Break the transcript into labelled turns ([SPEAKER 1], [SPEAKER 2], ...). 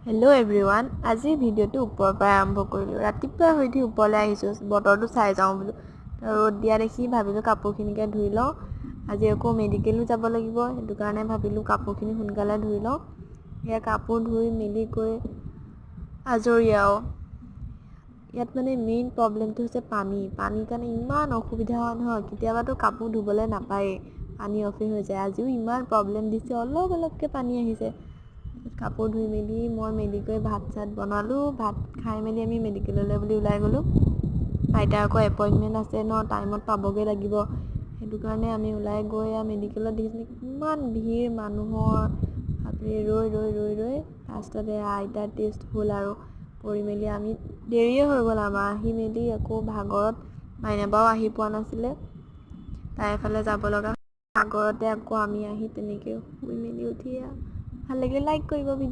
[SPEAKER 1] Hello' everyone, আজিৰ ভিডিঅ'টো ওপৰৰ পৰা আৰম্ভ কৰিলোঁ। ৰাতিপুৱা শুই উঠি ওপৰলৈ আহিছোঁ, বতৰটো চাই যাওঁ বোলো। ৰ'দ দিয়া দেখি ভাবিলোঁ কাপোৰখিনিকে ধুই লওঁ। আজি আকৌ মেডিকেলো যাব লাগিব, সেইটো কাৰণে ভাবিলোঁ কাপোৰখিনি সোনকালে ধুই লওঁ। সেয়া কাপোৰ ধুই মেলি গৈ আজৰি আৰু। ইয়াত মানে মেইন প্ৰব্লেমটো হৈছে পানীৰ কাৰণে ইমান অসুবিধা হয় নহয়। কেতিয়াবাতো কাপোৰ ধুবলৈ নাপায়েই, পানী অফেই হৈ যায়। আজিও ইমান প্ৰব্লেম দিছে, অলপকৈ পানী আহিছে। কাপোৰ ধুই মেলি মই মেডিকেল ভাত বনালোঁ। ভাত খাই মেলি আমি মেডিকেললৈ বুলি ওলাই গ'লোঁ। আইতাৰ আকৌ এপইণ্টমেণ্ট আছে ন, টাইমত পাবগৈ লাগিব। সেইটো কাৰণে আমি ওলাই গৈ মেডিকেলত দেখিছোঁ কিমান ভিৰ মানুহৰ। আপুনি ৰৈ লাষ্টতে আইতাৰ টেষ্ট হ'ল আৰু কৰি মেলি আমি দেৰিয়ে হৈ গ'ল আমাৰ। আহি মেলি আকৌ ভাগৰত মাইনাবাও আহি পোৱা নাছিলে, তাই এফালে যাব লগা ভাগৰতে আকৌ আমি আহি তেনেকৈ শুই মেলি উঠি ভাল লাগিলে। লাইক কৰিব ভিডিঅ'।